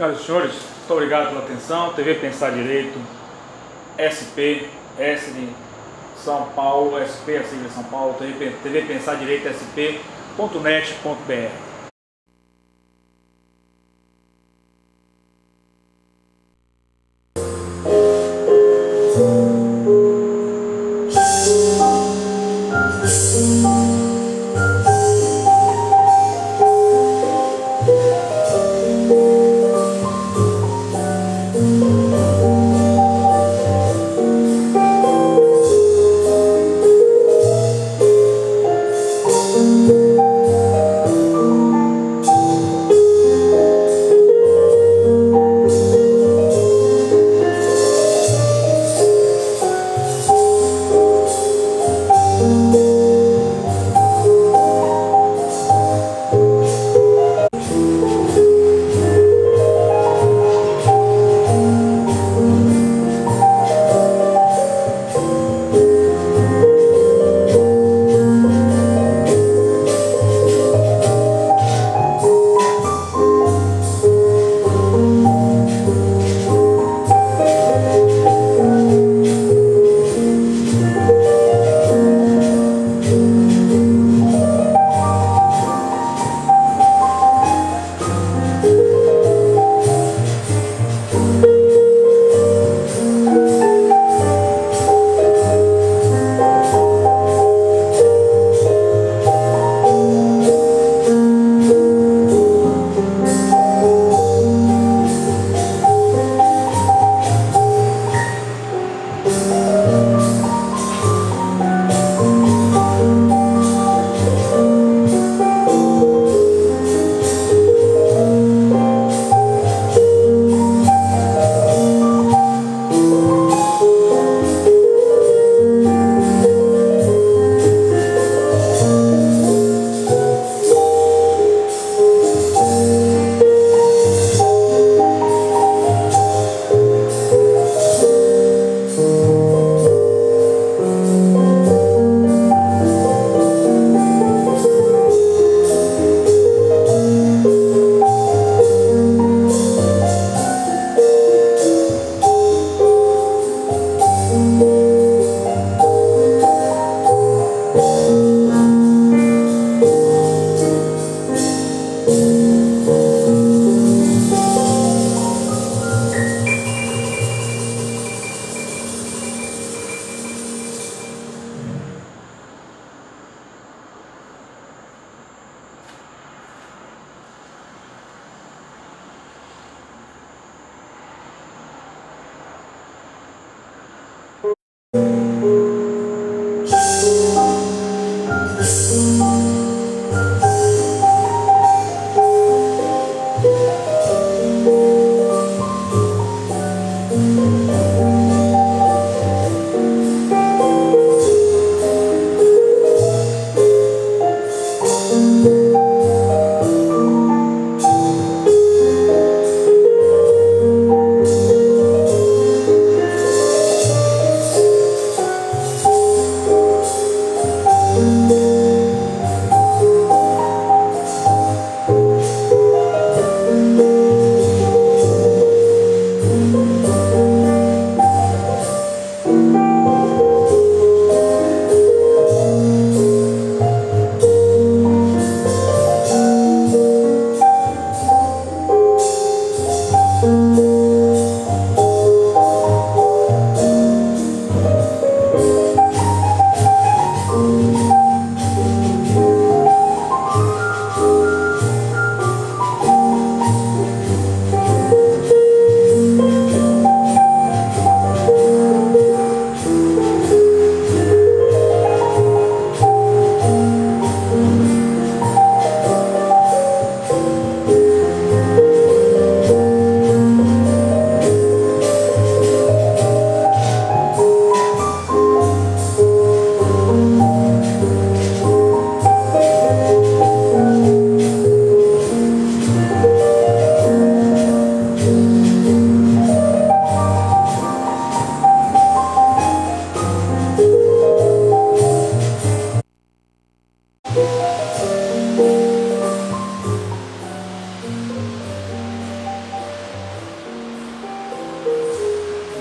Senhoras e senhores, muito obrigado pela atenção. TV Pensar Direito, SP, S de São Paulo, SP, a sigla de São Paulo, TV Pensar Direito, SP.net.br.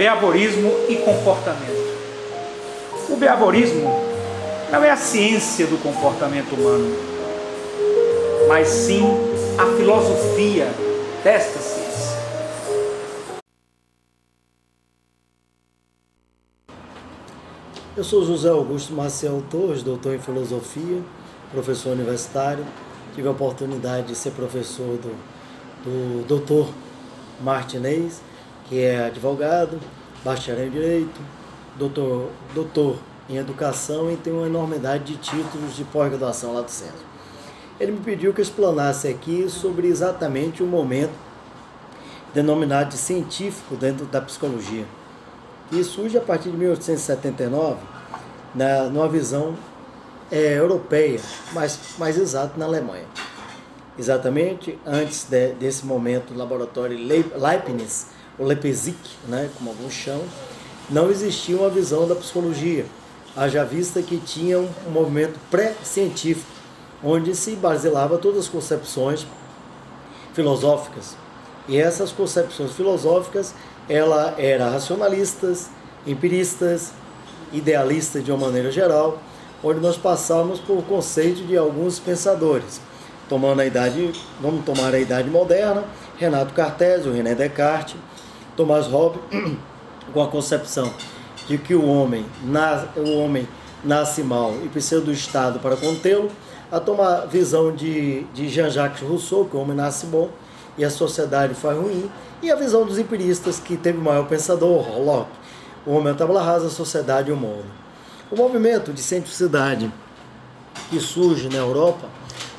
Behaviorismo e comportamento. O behaviorismo não é a ciência do comportamento humano, mas sim a filosofia desta ciência. Eu sou José Augusto Maciel Torres, doutor em filosofia, professor universitário. Tive a oportunidade de ser professor do doutor Martinez, que é advogado, bacharel em direito, doutor em educação e tem uma enormidade de títulos de pós-graduação lá do centro. Ele me pediu que eu explanasse aqui sobre exatamente o momento denominado de científico dentro da psicologia, que surge a partir de 1879, numa visão europeia, mais exato na Alemanha. Exatamente antes desse momento, o laboratório Leibniz, ou Leipzig, como alguns chamam, não existia uma visão da psicologia, haja vista que tinha um movimento pré-científico, onde se baselava todas as concepções filosóficas. E essas concepções filosóficas, ela eram racionalistas, empiristas, idealistas de uma maneira geral, onde nós passamos por conceito de alguns pensadores. Vamos tomar a idade moderna, Renato Cartésio, René Descartes, Thomas Hobbes, com a concepção de que o homem nasce mal e precisa do Estado para contê-lo, a visão de Jean-Jacques Rousseau, que o homem nasce bom e a sociedade faz ruim, e a visão dos empiristas, que teve o maior pensador, Locke, o homem é a tábua rasa, a sociedade e o mundo. O movimento de cientificidade que surge na Europa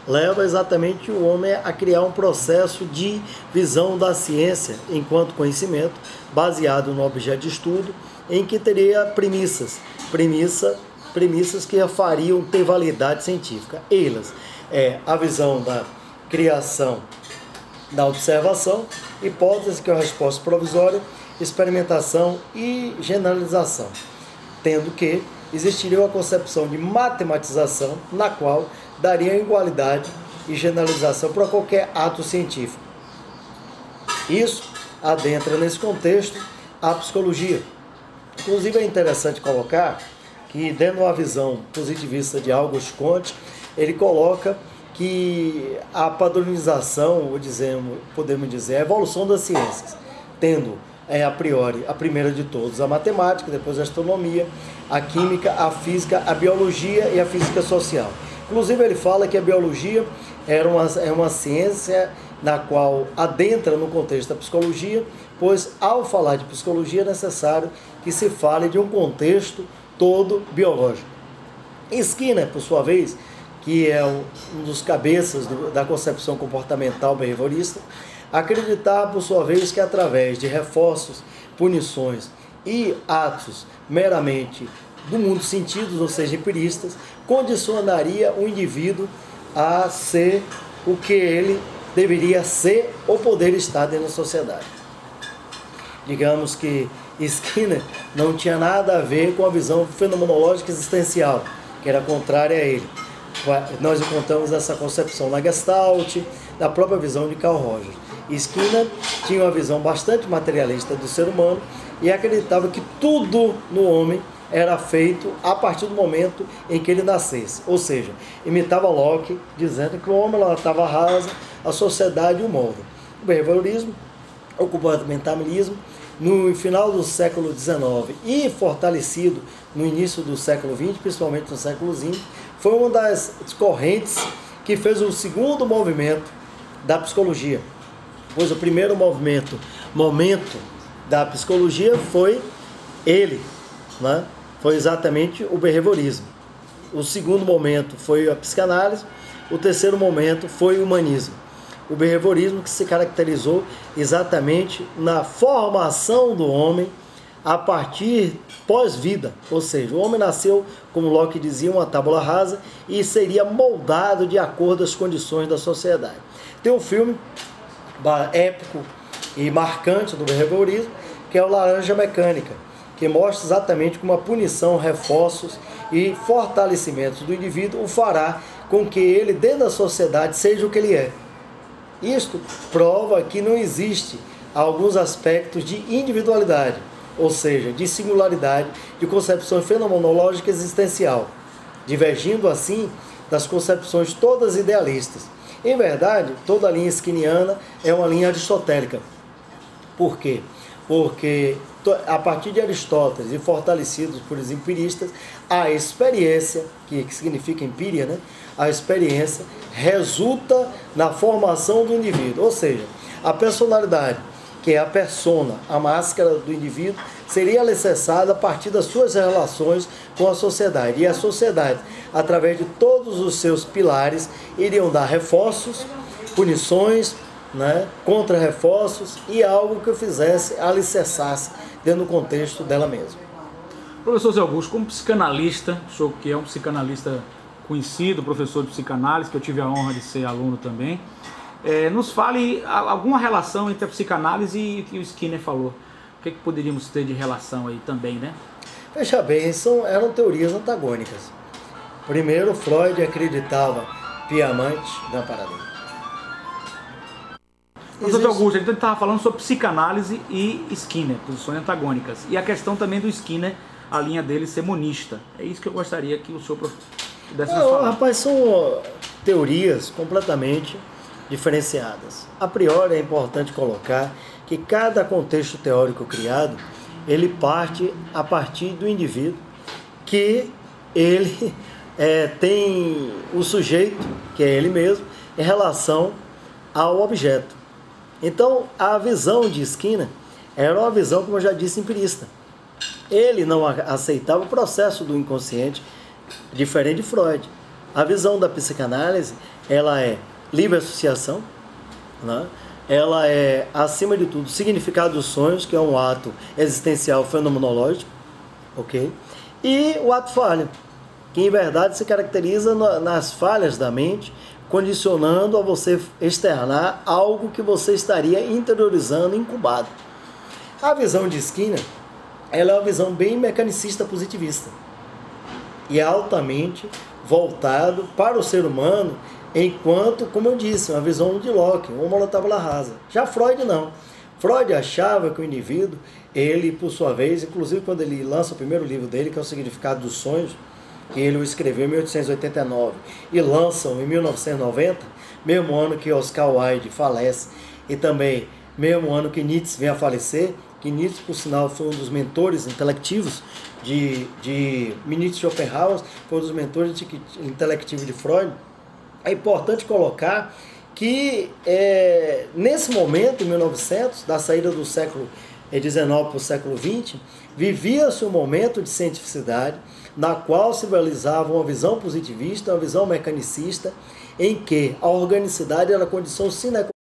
leva exatamente o homem a criar um processo de visão da ciência enquanto conhecimento, baseado no objeto de estudo, em que teria premissas que fariam ter validade científica. Elas a visão da criação, da observação, hipótese, que é a resposta provisória, experimentação e generalização, tendo que existiria uma concepção de matematização, na qual daria igualdade e generalização para qualquer ato científico. Isso adentra nesse contexto a psicologia. Inclusive é interessante colocar que, dentro de uma visão positivista de Auguste Comte, ele coloca que a padronização, podemos dizer, a evolução das ciências, tendo a priori a primeira de todos a matemática, depois a astronomia, a química, a física, a biologia e a física social. Inclusive ele fala que a biologia é uma ciência na qual adentra no contexto da psicologia, pois ao falar de psicologia é necessário que se fale de um contexto todo biológico. Skinner, por sua vez, que é um dos cabeças da concepção comportamental behaviorista, acreditava, por sua vez, que através de reforços, punições e atos meramente do mundo dos sentidos, ou seja, empiristas, condicionaria o indivíduo a ser o que ele deveria ser ou poder estar dentro da sociedade. Digamos que Skinner não tinha nada a ver com a visão fenomenológica existencial, que era contrária a ele. Nós encontramos essa concepção na Gestalt, na própria visão de Carl Rogers. Skinner tinha uma visão bastante materialista do ser humano e acreditava que tudo no homem era feito a partir do momento em que ele nascesse. Ou seja, imitava Locke, dizendo que o homem estava rasa, a sociedade e o mundo. O behaviorismo, o comportamentalismo, no final do século XIX e fortalecido no início do século XX, principalmente no século XX, foi uma das correntes que fez o segundo movimento da psicologia. Pois o primeiro momento da psicologia foi ele, foi exatamente o behaviorismo. O segundo momento foi a psicanálise, o terceiro momento foi o humanismo. O behaviorismo, que se caracterizou exatamente na formação do homem a partir pós-vida, ou seja, o homem nasceu, como Locke dizia, uma tábula rasa e seria moldado de acordo com as condições da sociedade. Tem um filme épico e marcante do behaviorismo, que é o Laranja Mecânica, que mostra exatamente como a punição, reforços e fortalecimentos do indivíduo o fará com que ele, dentro da sociedade, seja o que ele é. Isto prova que não existe alguns aspectos de individualidade, ou seja, de singularidade, de concepção fenomenológica existencial, divergindo assim das concepções todas idealistas. Em verdade, toda a linha skinniana é uma linha aristotélica. Por quê? Porque a partir de Aristóteles e fortalecidos por os empiristas, a experiência, que significa empíria, né? A experiência resulta na formação do indivíduo, ou seja, a personalidade, que é a persona, a máscara do indivíduo, seria alicerçada a partir das suas relações com a sociedade. E a sociedade, através de todos os seus pilares, iriam dar reforços, punições, né, contra-reforços e algo que o fizesse alicerçasse dentro do contexto dela mesma. Professor Zé Augusto, como psicanalista, o senhor que é um psicanalista conhecido, professor de psicanálise, que eu tive a honra de ser aluno também, nos fale alguma relação entre a psicanálise e o que o Skinner falou. O que poderíamos ter de relação aí também, né? Veja bem, eram teorias antagônicas. Primeiro, Freud acreditava piamente na paradigma. Professor Augusto, então ele estava falando sobre psicanálise e Skinner, posições antagônicas. E a questão também do Skinner, a linha dele ser monista. É isso que eu gostaria que o senhor pudesse nos falar. Rapaz, são teorias completamente diferenciadas. A priori é importante colocar que cada contexto teórico criado, ele parte a partir do indivíduo, que ele tem o sujeito, que é ele mesmo, em relação ao objeto. Então, a visão de Skinner era uma visão, como eu já disse, empirista. Ele não aceitava o processo do inconsciente, diferente de Freud. A visão da psicanálise, ela é livre associação, né? Ela é, acima de tudo, significado dos sonhos, que é um ato existencial fenomenológico, ok? E o ato falho, que em verdade se caracteriza nas falhas da mente, condicionando a você externar algo que você estaria interiorizando, incubado. A visão de Skinner, ela é uma visão bem mecanicista positivista e altamente voltado para o ser humano, enquanto, como eu disse, uma visão de Locke, uma tabula rasa. Já Freud não. Freud achava que o indivíduo, ele, por sua vez, inclusive quando ele lança o primeiro livro dele, que é o Significado dos Sonhos, que ele o escreveu em 1889 e lançam em 1990, mesmo ano que Oscar Wilde falece e também mesmo ano que Nietzsche vem a falecer, que Nietzsche, por sinal, foi um dos mentores intelectivos de Nietzsche Schopenhauer, foi um dos mentores intelectivos de Freud. É importante colocar que nesse momento, em 1900, da saída do século XIX para o século XX, vivia-se um momento de cientificidade na qual se realizava uma visão positivista, uma visão mecanicista, em que a organicidade era a condição sine qua non